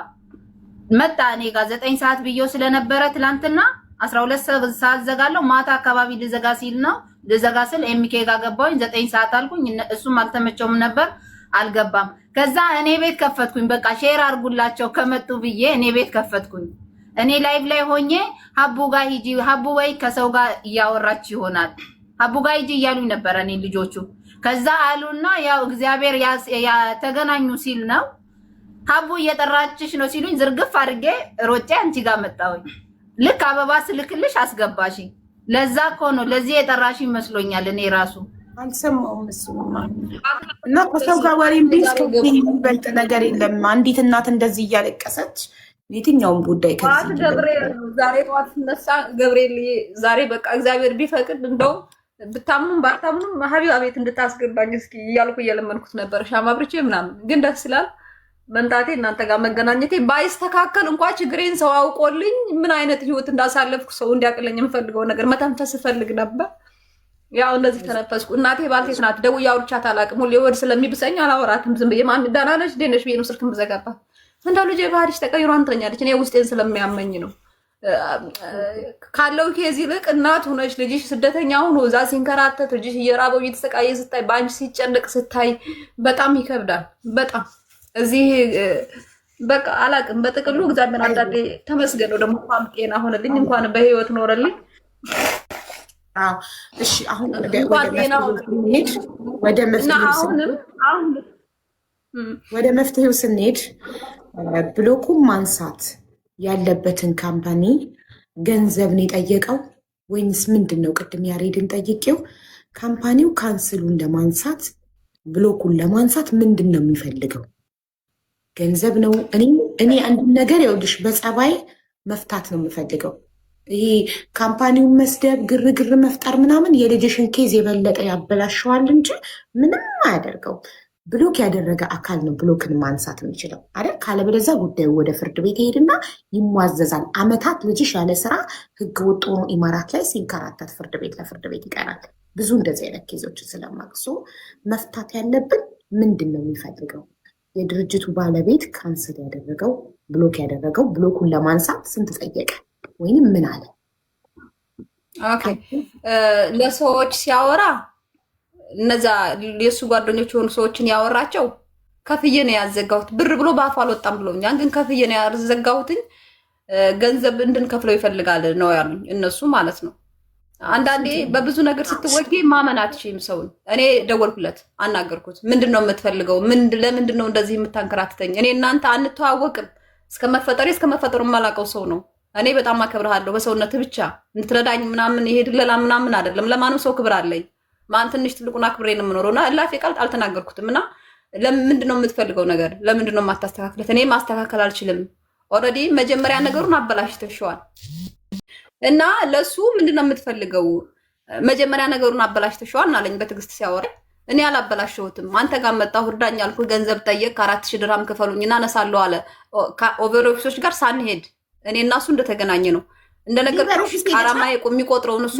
መጣ እኔ ጋር 9 ሰዓት ብዬው ስለነበረ ትላንትና 12 ሰዓት ዘጋለሁ። ማታ አካባቢ ልዘጋ ሲል ነው ልዘጋ ስል ኤሚኬ ጋር ገባሁኝ። 9 ሰዓት አልኩኝ። እሱም አልተመቸውም ነበር አልገባም። ከዛ እኔ ቤት ከፈትኩኝ። በቃ ሼር አድርጉላቸው ከመጡ ብዬ እኔ ቤት ከፈትኩኝ። እኔ ላይቭ ላይ ሆኜ ሀቡ ጋር ሂጂ፣ ሀቡ ወይ ከሰው ጋር እያወራች ይሆናል ሀቡ ጋር ሂጂ እያሉኝ ነበረ እኔ ልጆቹ። ከዛ አሉና ያው እግዚአብሔር ተገናኙ ሲል ነው ሀቡ እየጠራችሽ ነው ሲሉኝ ዝርግፍ አድርጌ ሮጬ አንቺ ጋር መጣሁኝ። ልክ አበባ ስልክልሽ አስገባሽ። ለዛ እኮ ነው ለዚህ የጠራሽ ይመስሎኛል። እኔ ራሱ አልሰማሁም። እሱማ እና ከሰው ጋር ወሬ የሚበልጥ ነገር የለም። አንዲት እናት እንደዚህ እያለቀሰች የትኛውም ጉዳይ ዛሬ ጠዋት ስነሳ ገብርኤል ዛሬ በቃ እግዚአብሔር ቢፈቅድ እንደውም ብታምኑም ባታምኑም ሀቢባ ቤት እንድታስገባኝ እስኪ እያልኩ እየለመንኩት ነበር። ሻማ አብርቼ ምናምን ግን ደስ ይላል መምጣቴ፣ እናንተ ጋር መገናኘቴ። ባይስተካከል እንኳ ችግሬን ሰው አውቆልኝ ምን አይነት ህይወት እንዳሳለፍኩ ሰው እንዲያቅለኝ የምፈልገው ነገር መተንፈስ እፈልግ ነበር። ያው እንደዚህ ተነፈስኩ። እናቴ ባልቴት ናት። ደውዬ አውርቻት አላውቅም። ሁሌ ወድ ስለሚብሰኝ አላወራትም። ዝም ብዬ ማን ደህና ነሽ ደህና ነሽ ብዬ ነው ስልክም ብዘጋባት። እንደው ልጄ ባህሪሽ ተቀይሮ አንተኛለች። እኔ ውስጤን ስለሚያመኝ ነው ካለው ከዚህ ይልቅ እናት ሆነሽ ልጅሽ ስደተኛ ሆኖ እዛ ሲንከራተት ልጅሽ እየራበው እየተሰቃየ ስታይ በአንቺ ሲጨነቅ ስታይ በጣም ይከብዳል። በጣም እዚህ በቃ አላውቅም። በጥቅሉ እግዚአብሔር አንዳንዴ ተመስገነው ደግሞ እንኳን ጤና ሆነልኝ እንኳን በህይወት ኖረልኝ። እሺ አሁን ወደ መፍትሄው ስንሄድ ብሎኩን ማንሳት ያለበትን ካምፓኒ ገንዘብን የጠየቀው ወይንስ ምንድን ነው? ቅድም ያሬድን ጠይቄው ካምፓኒው ካንስሉን ለማንሳት ብሎኩን ለማንሳት ምንድን ነው የሚፈልገው? ገንዘብ ነው? እኔ አንድ ነገር ይኸውልሽ በጸባይ መፍታት ነው የምፈልገው። ይሄ ካምፓኒውን መስደብ፣ ግርግር መፍጠር ምናምን የልጅሽን ኬዝ የበለጠ ያበላሸዋል እንጂ ምንም አያደርገው። ብሎክ ያደረገ አካል ነው ብሎክን ማንሳት የሚችለው አይደል? ካለበለዚያ ጉዳዩ ወደ ፍርድ ቤት ይሄድና ይሟዘዛል። አመታት ልጅሽ ያለ ስራ ህገ ወጥ ሆኖ ኢማራት ላይ ሲንከራተት ፍርድ ቤት ለፍርድ ቤት ይቀራል። ብዙ እንደዚህ አይነት ኬዞችን ስለማቅሶ መፍታት ያለብን ምንድን ነው የሚፈልገው? የድርጅቱ ባለቤት ካንስል ያደረገው ብሎክ ያደረገው ብሎኩን ለማንሳት ስንት ጠየቀ ወይንም ምን አለ? ኦኬ ለሰዎች ሲያወራ እነዛ የሱ ጓደኞች የሆኑ ሰዎችን ያወራቸው ከፍዬ ነው ያዘጋሁት። ብር ብሎ በአፉ አልወጣም ብሎኛል፣ ግን ከፍዬ ነው ያዘጋሁትኝ። ገንዘብ እንድንከፍለው ይፈልጋል ነው ያሉኝ እነሱ ማለት ነው። አንዳንዴ በብዙ ነገር ስትወጊ ማመን አትችይም ሰውን። እኔ ደወልኩለት፣ አናገርኩት። ምንድን ነው የምትፈልገው? ለምንድን ነው እንደዚህ የምታንከራትተኝ? እኔ እናንተ አንተዋወቅም። እስከመፈጠሩ የማላውቀው ሰው ነው። እኔ በጣም አከብርሃለሁ በሰውነትህ ብቻ እንትረዳኝ ምናምን ይሄ ድለላ ምናምን አይደለም። ለማንም ሰው ክብር አለኝ። ማን ትንሽ ትልቁን አክብሬ ነው የምኖረው እና እላፊ ቃል አልተናገርኩትም። እና ለምንድን ነው የምትፈልገው ነገር? ለምንድን ነው የማታስተካክለት? እኔ ማስተካከል አልችልም። ኦልሬዲ መጀመሪያ ነገሩን አበላሽተሽዋል እና ለሱ ምንድን ነው የምትፈልገው? መጀመሪያ ነገሩን አበላሽተሽዋል አለኝ በትዕግስት ሲያወራ። እኔ አላበላሸሁትም። አንተ ጋር መጣሁ እርዳኝ አልኩህ። ገንዘብ ጠየቅ፣ 4000 ድርሃም ክፈሉኝና አነሳለሁ አለ። ኦቨር ኦፊሶች ጋር ሳንሄድ እኔ እና እሱ እንደተገናኘ ነው እንደነገርኩሽ። ቃራማ የሚቆጥረውን እሱ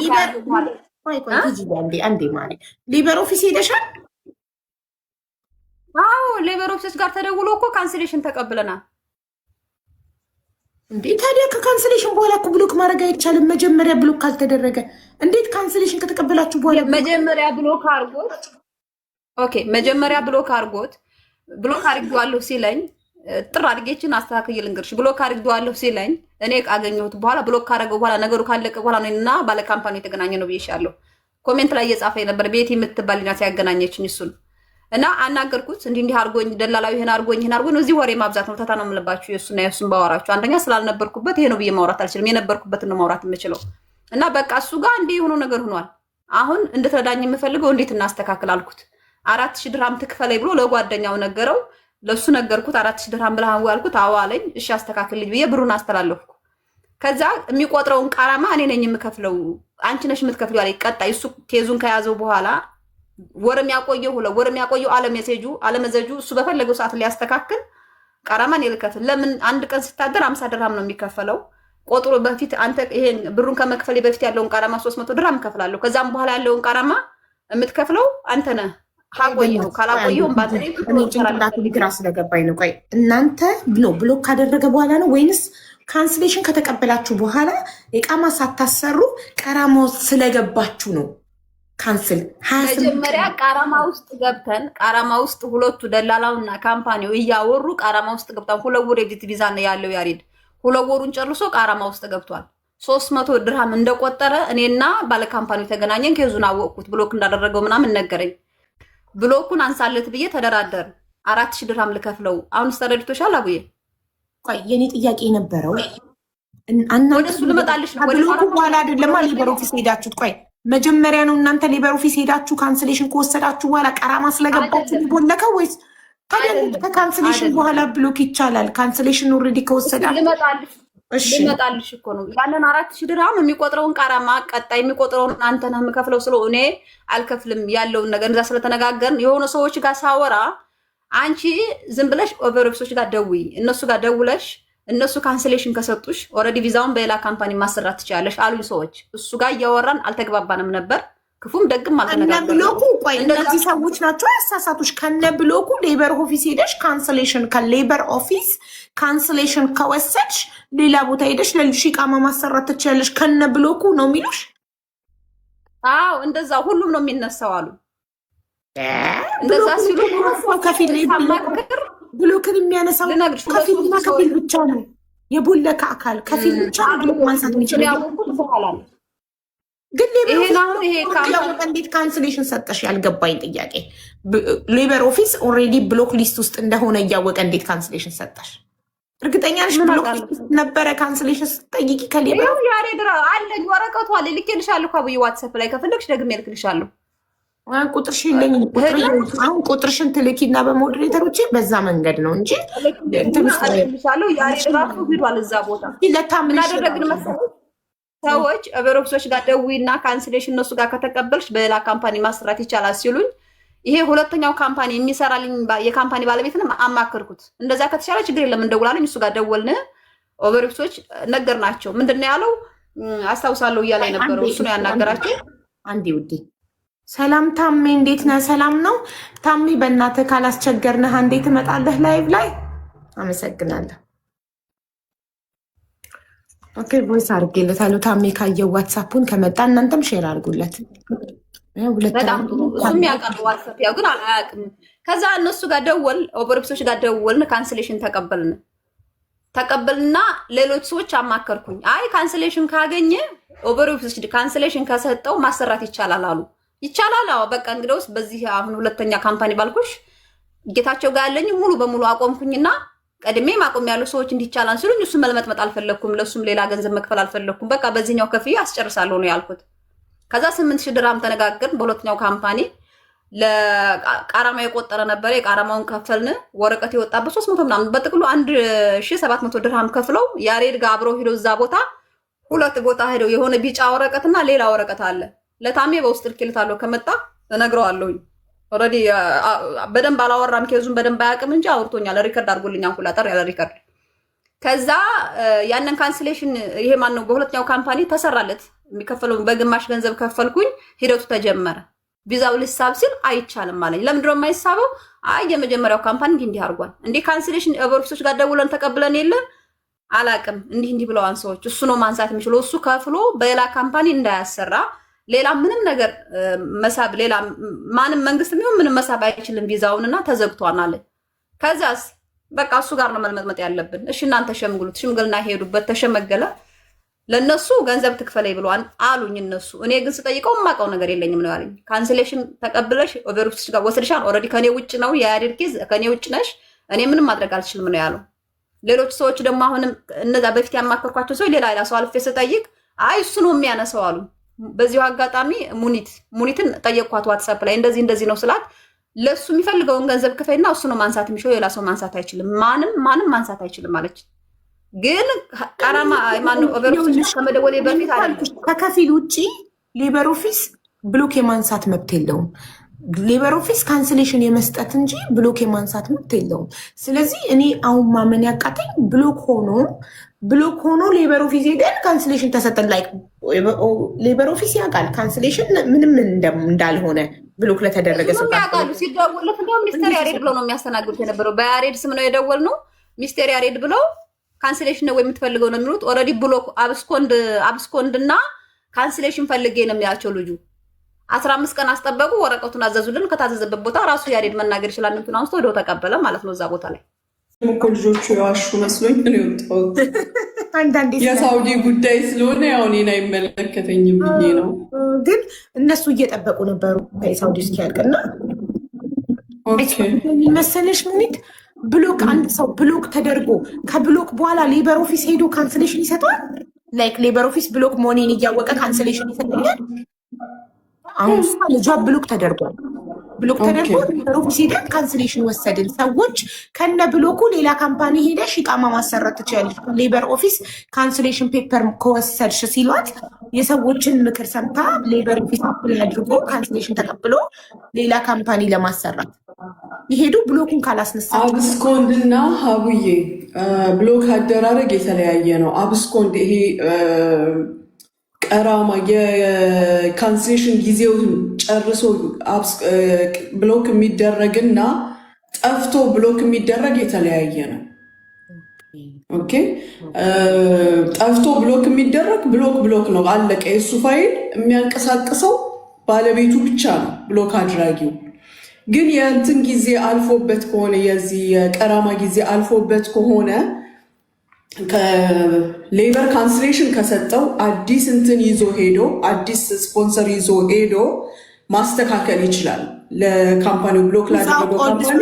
አንዴ ማለት ሊበር ኦፊስ ሄደሻል? አዎ ሌበር ኦፊሶች ጋር ተደውሎ እኮ ካንስሌሽን ተቀብለናል። እንዴ ታዲያ ከካንስሌሽን በኋላ እኮ ብሎክ ማድረግ አይቻልም? መጀመሪያ ብሎክ ካልተደረገ እንዴት ካንስሌሽን ከተቀበላችሁ በኋላ? መጀመሪያ ብሎክ አድርጎት ኦኬ፣ መጀመሪያ ብሎክ አድርጎት ብሎክ አድርጌዋለሁ ሲለኝ ጥር አድርጌችን አስተካክዬ ልንገርሽ፣ ብሎክ አድርጌዋለሁ ሲለኝ እኔ አገኘሁት በኋላ ብሎክ ካደረገው በኋላ ነገሩ ካለቀ በኋላ ነው እና ባለ ካምፓኒ የተገናኘ ነው ብዬሻለሁ። ኮሜንት ላይ እየጻፈ ነበር ቤቲ የምትባል ናት ያገናኘችኝ እሱን እና አናገርኩት። እንዲህ አርጎኝ ደላላው ይሄን አርጎኝ እዚህ ወሬ ማብዛት ነው። ተታ ነው የምልባችሁ የሱና የሱን ባወራችሁ አንደኛ ስላልነበርኩበት ይሄ ነው ብዬ ማውራት አልችልም። የነበርኩበትን ነው ማውራት የምችለው። እና በቃ እሱ ጋር እንዲህ የሆነው ነገር ሆኗል። አሁን እንድትረዳኝ የምፈልገው እንዴት እናስተካክል አልኩት። 4000 ድርሃም ትክፈለኝ ብሎ ለጓደኛው ነገረው። ለሱ ነገርኩት። 4000 ድርሃም ብለህ አልኩት። አዎ አለኝ። እሺ አስተካክልልኝ ብዬ ብሩን አስተላለፍኩ። ከዛ የሚቆጥረውን ቃራማ እኔ ነኝ የምከፍለው፣ አንቺ ነሽ የምትከፍለው አለኝ። ቀጣይ እሱ ኬዙን ከያዘው በኋላ ወርም ያቆየው አለመዘጁ እሱ በፈለገው ሰዓት ሊያስተካክል ቃራማን ይልከፍል። ለምን አንድ ቀን ስታደር 50 ድርሃም ነው የሚከፈለው። ቆጥሮ በፊት አንተ ይሄን ብሩን ከመክፈል በፊት ያለውን ቃራማ 300 ድርሃም ከፍላለሁ። ከዛም በኋላ ያለውን ቃራማ የምትከፍለው አንተ ነህ። ካቆየው ካላቆየው ባትሪ ግራ ስለገባኝ ነው። ቆይ እናንተ ብሎክ ካደረገ በኋላ ነው ወይንስ ካንስሌሽን ከተቀበላችሁ በኋላ የቃማ ሳታሰሩ ቃራማ ስለገባችሁ ነው? ካንስል መጀመሪያ ቃራማ ውስጥ ገብተን ቃራማ ውስጥ ሁለቱ ደላላውና ካምፓኒው እያወሩ ቃራማ ውስጥ ገብተን 2 ወር ኤዲት ቪዛ ነው ያለው ያሬድ 2 ወሩን ጨርሶ ቃራማ ውስጥ ገብቷል። 300 ድርሃም እንደቆጠረ እኔና ባለ ካምፓኒው ተገናኘን። ከዙን አወቅኩት ብሎክ እንዳደረገው ምናምን ነገረኝ። ብሎኩን አንሳለት ብዬ ተደራደር 4000 ድርሃም ልከፍለው። አሁን ተረድቶሻል አቡዬ? ቆይ የኔ ጥያቄ ነበረው ወደሱ ልመጣልሽ ነው። ወደ ብሎኩ በኋላ አይደለም ሊበር ኦፊስ ሄዳችሁት? ቆይ መጀመሪያ ነው እናንተ ሊበር ኦፊስ ሄዳችሁ ካንስሌሽን ከወሰዳችሁ በኋላ ቃራማ ስለገባችሁ ሊቦለከው ወይስ ታዲያ ከካንስሌሽን በኋላ ብሎክ ይቻላል? ካንስሌሽን ኦልሬዲ ከወሰዳችሁ ልመጣልሽ እኮ ነው። ያንን 4000 ድርሃም የሚቆጥረውን ቃራማ ቀጣይ የሚቆጥረውን አንተ ነህ የምከፍለው ስለ እኔ አልከፍልም ያለውን ነገር እንደዛ ስለተነጋገርን የሆነ ሰዎች ጋር ሳወራ አንቺ ዝም ብለሽ ኦቨር ኦፊሶች ጋር ደውይ፣ እነሱ ጋር ደውለሽ እነሱ ካንስሌሽን ከሰጡሽ ኦልሬዲ ቪዛውን በሌላ ካምፓኒ ማሰራት ትችላለሽ አሉኝ ሰዎች። እሱ ጋር እያወራን አልተግባባንም ነበር። ክፉም ደግም አልተነጋገርንም። ብሎኩ ቆይ እነዚህ ሰዎች ናቸው ያሳሳቱሽ። ከነ ብሎኩ ሌበር ኦፊስ ሄደሽ ካንስሌሽን ከሌበር ኦፊስ ካንስሌሽን ከወሰድሽ ሌላ ቦታ ሄደሽ ለልሽ ቃማ ማሰራት ትችላለሽ ከነ ብሎኩ ነው የሚሉሽ? አዎ እንደዛ ሁሉም ነው የሚነሳው አሉ። እንደዛ ሲሉ ከፊል ብሎክን የሚያነሳው ከፊልና ከፊል ብቻ ነው። የቦለከ አካል ከፊል ብቻ ብሎክ ማንሳት የሚችለው ግን እንዴት ካንስሌሽን ሰጠሽ? ያልገባኝ ጥያቄ ሌበር ኦፊስ ኦልሬዲ ብሎክ ሊስት ውስጥ እንደሆነ እያወቀ እንዴት ካንስሌሽን ሰጠሽ? እርግጠኛ ነሽ ብሎክ ሊስት ነበረ ካንስሌሽን ስትጠይቂ? ከሌበር ያሬድራ አለኝ ወረቀቱ አለ ልኬልሻለሁ ከአብይ ዋትስአፕ ላይ ከፈለግሽ ደግሜ ልክልሻለሁ። ቁጥርሽን ለኝ አሁን ቁጥርሽን ትልኪና በሞዴሬተሮች በዛ መንገድ ነው እንጂ እንትምሳለው ያሬድራ ሄዷል እዛ ቦታ ለታምን አደረግን መሰለኝ ሰዎች ኦቨርኦፊሶች ጋር ደውይና ካንስሌሽን እነሱ ጋር ከተቀበልሽ በሌላ ካምፓኒ ማስራት ይቻላል ሲሉኝ ይሄ ሁለተኛው ካምፓኒ የሚሰራልኝ የካምፓኒ ባለቤትንም አማከርኩት። እንደዛ ከተቻለ ችግር የለም እንደውላለን። እሱ ጋር ደወልን። ኦቨርኦፊሶች ነገርናቸው። ምንድነው ያለው አስታውሳለሁ እያለ የነበረው እሱ ነው ያናገራቸው። አንዴ ውዴ ሰላም ታሜ እንዴት ነህ? ሰላም ነው ታሜ። በእናትህ ካላስቸገርንህ አንዴ ትመጣለህ ላይቭ ላይ? አመሰግናለሁ። ኦኬ ቮይስ አድርጌለታለሁ። ታሜ ካየው ዋትሳፑን ከመጣ እናንተም ሼር አድርጉለት። በጣም ጥሩ እሱም ያውቃል ዋትሳፕ ያው ግን አያውቅም። ከዛ እነሱ ጋር ደወል ኦቨርኦፊሶች ጋር ደወልን። ካንስሌሽን ተቀበልና ሌሎች ሰዎች አማከርኩኝ። አይ ካንስሌሽን ካገኘ ኦቨርኦፊሶች ካንስሌሽን ከሰጠው ማሰራት ይቻላል አሉ። ይቻላል አዎ በቃ እንግዲያውስ በዚህ አሁን ሁለተኛ ካምፓኒ ባልኩሽ ጌታቸው ጋር ያለኝ ሙሉ በሙሉ አቆምኩኝና ቀድሜ ማቆም ያለው ሰዎች እንዲቻላል ሲሉኝ እሱ መልመጥመጥ አልፈለኩም። ለሱም ሌላ ገንዘብ መክፈል አልፈለኩም። በቃ በዚህኛው ከፍዬ አስጨርሳለሁ ነው ያልኩት። ከዛ 8000 ድርሃም ተነጋገርን በሁለተኛው ካምፓኒ ለቃራማ የቆጠረ ነበር። የቃራማውን ከፈልን። ወረቀት የወጣበት 300 ምናምን በጥቅሉ 1700 ድርሃም ከፍለው ያሬድ ጋር አብረው ሄደው እዛ ቦታ 2 ቦታ ሄደው የሆነ ቢጫ ወረቀትና ሌላ ወረቀት አለ። ለታሜ በውስጥ ልኬልታለሁ ከመጣ እነግረዋለሁኝ። ኦልሬዲ በደንብ አላወራም፣ ኬዙን በደንብ አያውቅም እንጂ አውርቶኛል። ሪከርድ አድርጎልኛል፣ ሁላጠር ያለ ሪከርድ። ከዛ ያንን ካንስሌሽን ይሄ ማን ነው በሁለተኛው ካምፓኒ ተሰራለት። የሚከፈለው በግማሽ ገንዘብ ከፈልኩኝ። ሂደቱ ተጀመረ። ቪዛው ሊሳብ ሲል አይቻልም አለኝ። ለምንድን ነው የማይሳበው? አይ የመጀመሪያው ካምፓኒ እንዲህ አድርጓል። እንዴ ካንስሌሽን ኦቨርፊሶች ጋር ደውለን ተቀብለን የለ አላቅም እንዲህ ብለዋን ሰዎች። እሱ ነው ማንሳት የሚችለው። እሱ ከፍሎ በሌላ ካምፓኒ እንዳያሰራ ሌላ ምንም ነገር መሳብ ሌላ ማንም መንግስት ቢሆን ምንም መሳብ አይችልም ቪዛውንና ተዘግቷል አለ። ከዛስ በቃ እሱ ጋር ነው መልመጥመጥ ያለብን። እሺ እናንተ ሸምግሉት። ሽምግልና ሄዱበት፣ ተሸመገለ። ለነሱ ገንዘብ ትክፈለኝ ብለዋል አሉኝ እነሱ። እኔ ግን ስጠይቀው የማውቀው ነገር የለኝም ነው ያለኝ። ካንስሌሽን ተቀብለሽ ኦቨርፊስ ጋር ወስድሻል። ኦልሬዲ ከኔ ውጭ ነው የያሬድ ኬዝ፣ ከኔ ውጭ ነሽ። እኔ ምንም ማድረግ አልችልም ነው ያለው። ሌሎች ሰዎች ደግሞ አሁንም እነዛ በፊት ያማከርኳቸው ሰው ሌላ ሰው አልፌ ስጠይቅ አይ እሱ ነው የሚያነሳው አሉ። በዚሁ አጋጣሚ ሙኒትን ጠየቅኳት ዋትሳፕ ላይ እንደዚህ ነው ስላት ለሱ የሚፈልገውን ገንዘብ ክፈይና እሱ ነው ማንሳት የሚችለው፣ ሌላ ሰው ማንሳት አይችልም። ማንም ማንሳት አይችልም አለች። ግን ቃራማ ማነው ኦቨርፊስ ከመደወሌ በፊት አይደለም ከከፊል ውጪ ሌበር ኦፊስ ብሎክ የማንሳት መብት የለውም። ሌበር ኦፊስ ካንስሌሽን የመስጠት እንጂ ብሎክ የማንሳት መብት የለውም። ስለዚህ እኔ አሁን ማመን ያቃተኝ ብሎክ ሆኖ ሌበር ኦፊስ ሄደን ካንስሌሽን ተሰጠን። ላይ ሌበር ኦፊስ ያውቃል ካንስሌሽን ምንም እንዳልሆነ ብሎክ ለተደረገ ሰው ያውቃሉ። ሲደውልለት እንደውም ሚስተር ያሬድ ብለው ነው የሚያስተናግዱት የነበረው። በያሬድ ስም ነው የደወልነው። ሚስተር ያሬድ ብለው ካንስሌሽን ነው የምትፈልገው ነው የሚሉት። ኦልሬዲ ብሎክ አብስኮንድ እና ካንስሌሽን ፈልጌ ነው የሚያቸው ልጁ። 15 ቀን አስጠበቁ። ወረቀቱን አዘዙልን። ከታዘዘበት ቦታ ራሱ ያሬድ መናገር ይችላል። እንትን አንስቶ ወደው ተቀበለ ማለት ነው። እዛ ቦታ ላይ እኮ ልጆቹ የዋሹ መስሎኝ ነው የወጣሁት። የሳውዲ ጉዳይ ስለሆነ ያው እኔን አይመለከተኝም ብዬ ነው። ግን እነሱ እየጠበቁ ነበሩ ከሳውዲ እስኪያልቅና መሰለሽ ሙኒት ብሎክ አንድ ሰው ብሎክ ተደርጎ ከብሎክ በኋላ ሌበር ኦፊስ ሄዶ ካንስሌሽን ይሰጠዋል። ላይክ ሌበር ኦፊስ ብሎክ መሆኔን እያወቀ ካንስሌሽን ይሰጠኛል። አሁን ልጇ ብሎክ ተደርጓል። ብሎክ ተደርጎ ሌበር ኦፊስ ሄደን ካንስሌሽን ወሰድን። ሰዎች ከነ ብሎኩ ሌላ ካምፓኒ ሄደሽ ኢቃማ ማሰራት ትችላለች። ሌበር ኦፊስ ካንስሌሽን ፔፐር ከወሰድሽ ሲሏት የሰዎችን ምክር ሰምታ ሌበር ኦፊስ አድርጎ ካንስሌሽን ተቀብሎ ሌላ ካምፓኒ ለማሰራት ይሄዱ። ብሎኩን ካላስነሳ አብስኮንድ እና ሀቡዬ ብሎክ አደራረግ የተለያየ ነው። አብስኮንድ ይሄ ቀራማ የካንስሌሽን ጊዜውን ጨርሶ ብሎክ የሚደረግና ጠፍቶ ብሎክ የሚደረግ የተለያየ ነው። ኦኬ ጠፍቶ ብሎክ የሚደረግ ብሎክ ነው፣ አለቀ። የእሱ ፋይል የሚያንቀሳቅሰው ባለቤቱ ብቻ ነው፣ ብሎክ አድራጊው። ግን የእንትን ጊዜ አልፎበት ከሆነ የዚህ የቀራማ ጊዜ አልፎበት ከሆነ ከሌበር ካንስሌሽን ከሰጠው አዲስ እንትን ይዞ ሄዶ አዲስ ስፖንሰር ይዞ ሄዶ ማስተካከል ይችላል። ለካምፓኒው ብሎክ ላደረገው ካምፓኒ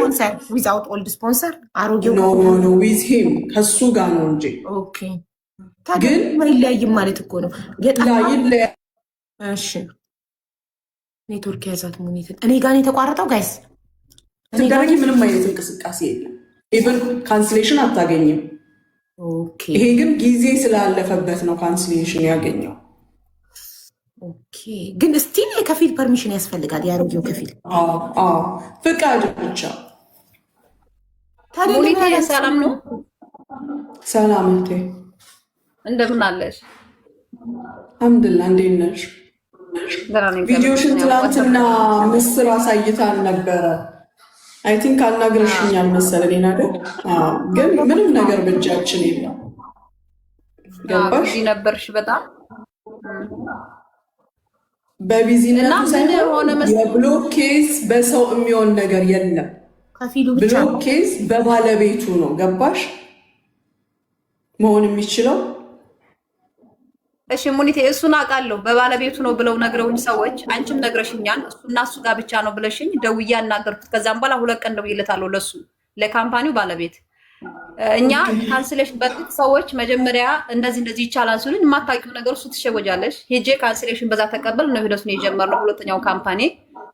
ዊዛውት ኦልድ ስፖንሰር አሮጌው ኖ ዊዝ ሂም ከሱ ጋር ነው እንጂ ግን ይለያይም ማለት እኮ ነው። ይለያ። እሺ ኔትወርክ ያዛት ሙኒትን እኔ ጋር የተቋረጠው ጋይስ ትደረጊ ምንም አይነት እንቅስቃሴ የለም። ኢቨን ካንስሌሽን አታገኝም። ይሄ ግን ጊዜ ስላለፈበት ነው ካንስሌሽን ያገኘው። ግን ስቲል የከፊል ፐርሚሽን ያስፈልጋል። ያሮጌው ከፊል ፍቃድ ብቻ። ሙኒት ሰላም ነው? ሰላም እንቴ እንደምን አለሽ? አልሐምዱሊላህ። እንዴት ነሽ? ቪዲዮሽን ትላንትና ምስር አሳይታን ነበረ። አይ ቲንክ አናግረሽኛል መሰለኝ አይደል? ግን ምንም ነገር በእጃችን የለም። ገባሽ? ነበርሽ በጣም በቢዚነቱ ሳይሆን የብሎክ ኬዝ በሰው የሚሆን ነገር የለም። ብሎክ ኬዝ በባለቤቱ ነው። ገባሽ? መሆን የሚችለው እሺ ሙኒቴ እሱን አውቃለሁ። በባለቤቱ ነው ብለው ነግረውኝ ሰዎች፣ አንቺም ነግረሽኛል። እሱና እሱ ጋር ብቻ ነው ብለሽኝ ደውዬ አናገርኩት። ከዛም በኋላ 2 ቀን ደውዬለታለሁ ለሱ ለካምፓኒው ባለቤት። እኛ ካንስሌሽን በፊት ሰዎች መጀመሪያ እንደዚህ ይቻላል ሲሉኝ የማታውቂው ነገር እሱ ትሸወጃለሽ። ሄጄ ካንስሌሽን በዛ ተቀበል ነው ሂደቱን የጀመርነው። ሁለተኛው ካምፓኒ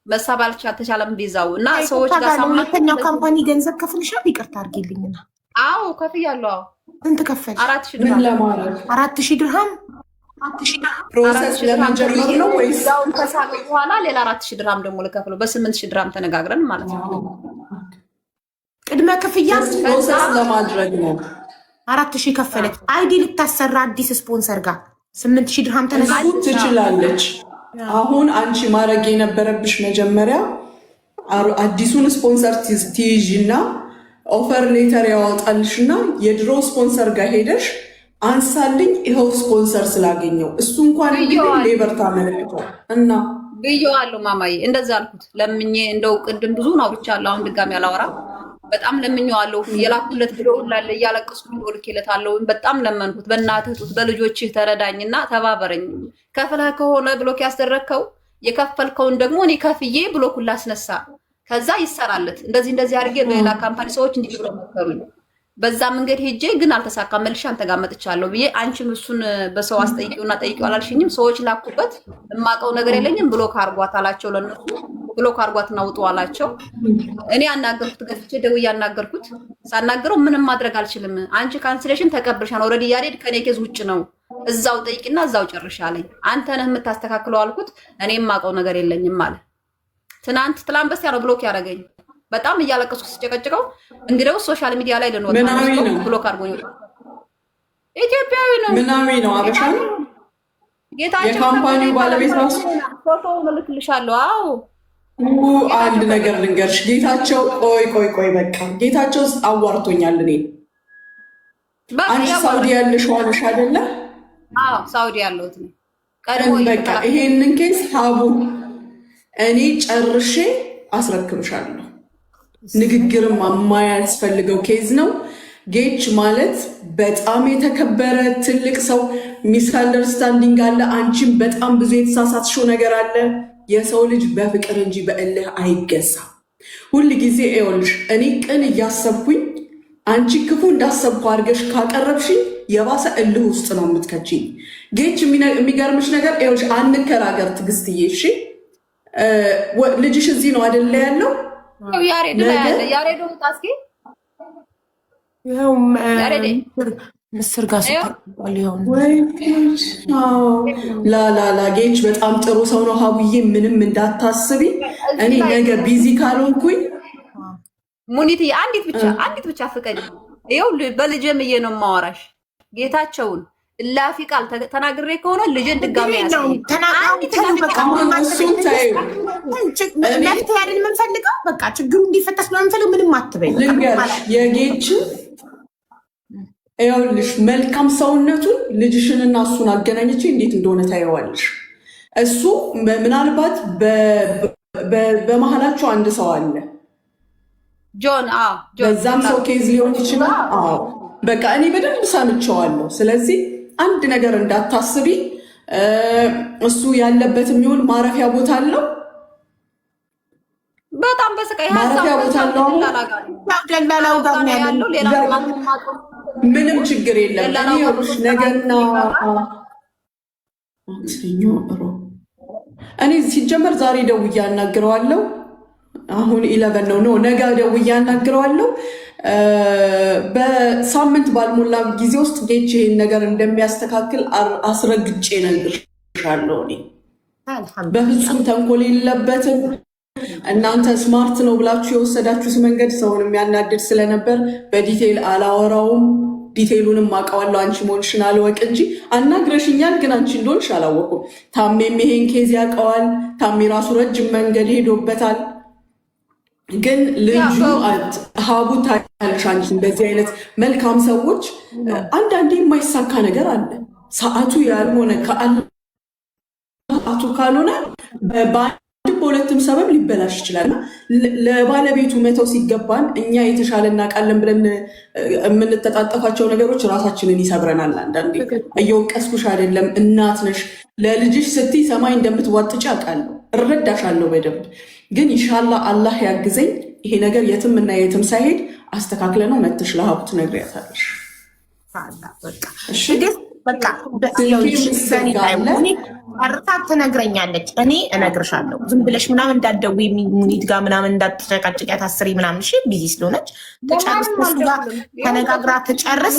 መሳብ አልተቻለም ቪዛው እና ሰዎች ጋር ሁለተኛው ካምፓኒ ገንዘብ ከፍልሻል? ይቅርታ አድርጊልኝና። አዎ ከፍያለሁ። ስንት ከፈልሽ? 4000 ድርሃም። 4000 ድርሃም ፕሮሰስ ለመጀመር ነው ወይስ ቪዛውን ከሳበ በኋላ ሌላ 4000 ድርሃም ደግሞ ልከፍለው? በ8000 ድርሃም ተነጋግረን ማለት ነው። ቅድመ ክፍያ ፕሮሰስ ለማድረግ ነው። 4000 ከፈለች። አይዲ ልታሰራ አዲስ ስፖንሰር ጋር 8000 ድርሃም ተነጋግረን ትችላለች። አሁን አንቺ ማድረግ የነበረብሽ መጀመሪያ አዲሱን ስፖንሰር ትይዥና ኦፈር ሌተር ያወጣልሽና የድሮ ስፖንሰር ጋር ሄደሽ አንሳልኝ ይኸው ስፖንሰር ስላገኘው እሱ እንኳን ሌበር ታመለክቷል እና ብየዋለሁ። ማማዬ እንደዛ አልኩት። ለምኜ እንደው ቅድም ብዙ ነው ብቻለሁ። አሁን ድጋሚ አላወራም። በጣም ለምኜዋለሁ። የላኩለት ብሎ ሁላለ እያለቀስኩ ወልኬለታለሁ። በጣም ለመንኩት። በእናትህ ጡት በልጆችህ ተረዳኝና ተባበረኝ። ከፍለህ ከሆነ ብሎክ ያስደረግከው የከፈልከውን ደግሞ እኔ ከፍዬ ብሎኩን ላስነሳ፣ ከዛ ይሰራለት። እንደዚህ አድርጌ ሌላ ካምፓኒ ሰዎች እንዲህ ብሎ መከሩኝ። በዛ መንገድ ሄጄ ግን አልተሳካም። መልሼ አንተ ጋር መጥቻለሁ ብዬ አንቺም እሱን በሰው አስጠይቂውና ጠይቂው አላልሽኝም? ሰዎች ላኩበት። የማውቀው ነገር የለኝም። ብሎክ አርጓት አላቸው። ለነሱ ብሎክ አርጓትና ውጡ አላቸው። እኔ አናገርኩት፣ ገፍቼ ደውዬ አናገርኩት። ሳናገረው ምንም ማድረግ አልችልም፣ አንቺ ካንስሌሽን ተቀብልሻል፣ ኦልሬዲ ያሬድ ከኔ ኬዝ ውጭ ነው፣ እዛው ጠይቂና እዛው ጨርሻለኝ፣ አንተ ነህ የምታስተካክለው አልኩት። እኔ የማውቀው ነገር የለኝም አለ። ትናንት በስቲያ ነው ብሎክ ያደረገኝ። በጣም እያለቀስኩ ስጨቀጭቀው እንግዲው ሶሻል ሚዲያ ላይ ልንወጣ ነው ብሎክ አድርጎኝ። ኢትዮጵያዊ ነው። ምናዊ ነው። አበሻ ነው። ጌታቸው የካምፓኒው ባለቤት ራሱ ፎቶ መልክልሻለሁ። አዎ አንድ ነገር ልንገርሽ፣ ጌታቸው ቆይ በቃ ጌታቸው አዋርቶኛል። እኔ አንቺ ሳውዲ ያለሽ ዋለሽ አይደለ? አዎ ሳውዲ ያለሁት ነው። ቀድሞ በቃ ይሄንን ኬስ ሀቡ እኔ ጨርሼ አስረክብሻለሁ። ንግግርም የማያስፈልገው ኬዝ ነው። ጌች ማለት በጣም የተከበረ ትልቅ ሰው። ሚስ አንደርስታንዲንግ አለ። አንቺም በጣም ብዙ የተሳሳትሽው ነገር አለ። የሰው ልጅ በፍቅር እንጂ በእልህ አይገዛም። ሁል ጊዜ ይኸውልሽ እኔ ቅን እያሰብኩኝ አንቺ ክፉ እንዳሰብኩ አድርገሽ ካቀረብሽኝ የባሰ እልህ ውስጥ ነው የምትከችኝ። ጌች የሚገርምሽ ነገር ይኸውልሽ፣ አንከራገር ትዕግስትዬ። እሺ ልጅሽ እዚህ ነው አይደለ ያለው? ያሬድ ላይ ያለ ያሬድ ወጣስኪ ይኸው ምስር ጋር ሲታል ይሆን ላላላ ጌች በጣም ጥሩ ሰው ነው ሀቡዬ፣ ምንም እንዳታስቢ። እኔ ነገ ቢዚ ካልሆንኩኝ ሙኒት አንዲት ብቻ ፍቀድ። ይኸው በልጄምዬ ነው የማወራሽ። ጌታቸውን እላፊ ቃል ተናግሬ ከሆነ ልጅን ድጋሚ የምንፈልገው በቃ ችግሩ እንዲፈታስ ነው የምንፈልገው። ምንም አትበይ። ልንገርሽ የጌችን ይኸውልሽ መልካም ሰውነቱን ልጅሽንና እሱን አገናኝቼ እንዴት እንደሆነ ታየዋለሽ። እሱ ምናልባት በመሀላቸው አንድ ሰው አለ ጆን። በዛም ሰው ኬዝ ሊሆን ይችላል። በቃ እኔ በደንብ ሰምቼዋለሁ። ስለዚህ አንድ ነገር እንዳታስቢ። እሱ ያለበት የሚሆን ማረፊያ ቦታ አለው። በጣም በስቃይ ማረፊያ ቦታ አለው። ደላላው ጋር ያለው ሌላ ምንም ችግር የለም። ነገና እኔ ሲጀመር ዛሬ ደውዬ አናግረዋለሁ። አሁን 11 ነው። ነገ ደውዬ አናግረዋለሁ። በሳምንት ባልሞላ ጊዜ ውስጥ ጌች ይሄን ነገር እንደሚያስተካክል አስረግጬ እነግርሻለሁ። እኔ በፍጹም ተንኮል የለበትም። እናንተ ስማርት ነው ብላችሁ የወሰዳችሁት መንገድ ሰውን የሚያናድድ ስለነበር በዲቴይል አላወራውም። ዲቴይሉንም አውቀዋለሁ። አንቺ መሆንሽን አልወቅ እንጂ አናግረሽኛል፣ ግን አንቺ እንደሆንሽ አላወኩም። ታሜም ይሄን ኬዝ ያውቀዋል። ታሜ ራሱ ረጅም መንገድ ሄዶበታል። ግን ልጁ ሀቡ ታያለሽ አንቺ እንደዚህ አይነት መልካም ሰዎች አንዳንዴ የማይሳካ ነገር አለ። ሰዓቱ ያልሆነ ሰዓቱ ካልሆነ በአንድም በሁለትም ሰበብ ሊበላሽ ይችላል። ለባለቤቱ መተው ሲገባን እኛ የተሻለ እናውቃለን ብለን የምንተጣጠፋቸው ነገሮች ራሳችንን ይሰብረናል። አንዳንዴ እየወቀስኩሽ አይደለም፣ እናት ነሽ። ለልጅሽ ስትይ ሰማይ እንደምትዋጥጪ አውቃለሁ፣ እረዳሻለሁ በደንብ። ግን ኢንሻላህ አላህ ያግዘኝ። ይሄ ነገር የትም እና የትም ሳይሄድ አስተካክለ ነው መተሽ ለሀቡ ትነግሪያታለሽ። በቃ አርታት ትነግረኛለች፣ እኔ እነግርሻለሁ። ዝም ብለሽ ምናምን እንዳትደውይ ሙኒት ጋር ምናምን እንዳትጨቃጭቂያት አስሪ ምናምን። እሺ ቢዚ ስለሆነች ትጨርስ፣ እሱ ጋር ተነጋግራ ትጨርስ።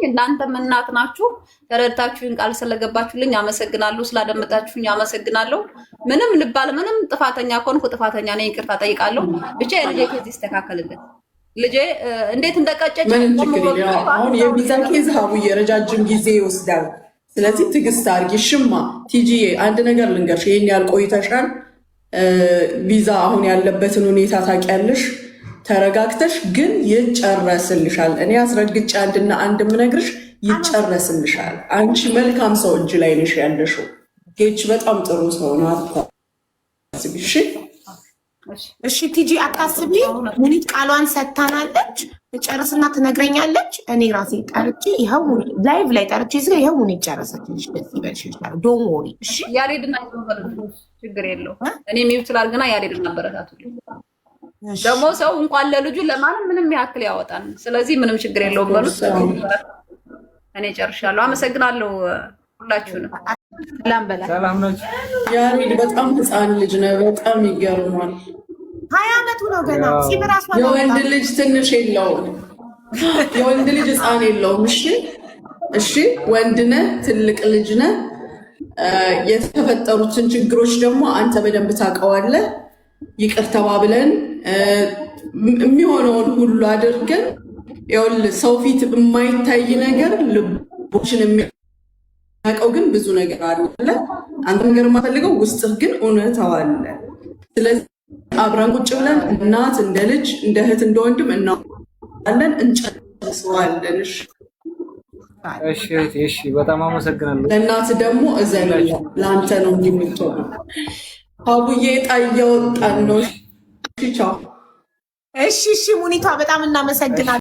እናንተም እናት ናችሁ፣ ተረድታችሁኝ ቃል ስለገባችሁልኝ አመሰግናለሁ። ስላደመጣችሁኝ አመሰግናለሁ። ምንም ልባል ምንም ጥፋተኛ ከሆንኩ ጥፋተኛ ነኝ፣ ይቅርታ ጠይቃለሁ። ብቻ የልጄ ኬዝ ይስተካከልልን። ልጄ እንዴት እንደቀጨች አሁን የቪዛ ኬዝ ሀቡዬ ረጃጅም ጊዜ ይወስዳል። ስለዚህ ትዕግስት አድርጊ። ሽማ ቲጂዬ አንድ ነገር ልንገርሽ፣ ይሄን ያህል ቆይተሻል። ቪዛ አሁን ያለበትን ሁኔታ ታውቂያለሽ። ተረጋግተሽ ግን ይጨረስልሻል። እኔ አስረግጬ አንድና አንድ የምነግርሽ ይጨረስልሻል። አንቺ መልካም ሰው እጅ ላይ ነሽ ያለሽው። ጌች በጣም ጥሩ ሰው ነው። አታስቢ እሺ። እሺ ቲጂ አታስቢ። ሙኒት ቃሏን ሰጥታናለች። ጨርስና ትነግረኛለች። እኔ ራሴ ጠርቼ ይኸው ላይቭ ላይ ጠርቼ እዚህ ይኸው ሙኒት ጨረሰችልሽ። በዚህ በልሽ ይችላል። ዶንት ወሪ እሺ። ያሬድና ችግር የለው። እኔ ሚውት ላድርግና ያሬድና አበረታቱልኝ። ደግሞ ሰው እንኳን ለልጁ ለማንም ምንም ያክል ያወጣል። ስለዚህ ምንም ችግር የለውም በሉት። እኔ ጨርሻለሁ። አመሰግናለሁ ሁላችሁንም። ሰላም በላ። ሰላም ነች። ያሬድ በጣም ህፃን ልጅ ነው። በጣም ይገርማል። 20 ዓመቱ ነው ገና። ሲበራስ ማለት የወንድ ልጅ ትንሽ የለውም። የወንድ ልጅ ህፃን የለውም። እሺ እሺ፣ ወንድ ነህ፣ ትልቅ ልጅ ነህ። የተፈጠሩትን ችግሮች ደግሞ አንተ በደንብ ታውቀዋለህ። ይቅር ተባብለን የሚሆነውን ሁሉ አድርገን ይኸውልህ፣ ሰው ፊት የማይታይ ነገር ልቦችን የሚያውቀው ግን ብዙ ነገር አለ። አንተ ነገር የማፈልገው ውስጥህ ግን እውነታው አለ። ስለዚህ አብረን ቁጭ ብለን እናት እንደ ልጅ እንደ እህት እንደ ወንድም እናለን እንጨርሰዋለን። እሺ እሺ፣ በጣም አመሰግናለሁ። ለእናት ደግሞ እዘንላ ለአንተ ነው እንጂ የምትሆነው። አቡዬ ዕጣ እያወጣን ነው። ቻው። እሺ እሺ፣ ሙኒቷ በጣም እናመሰግናለን።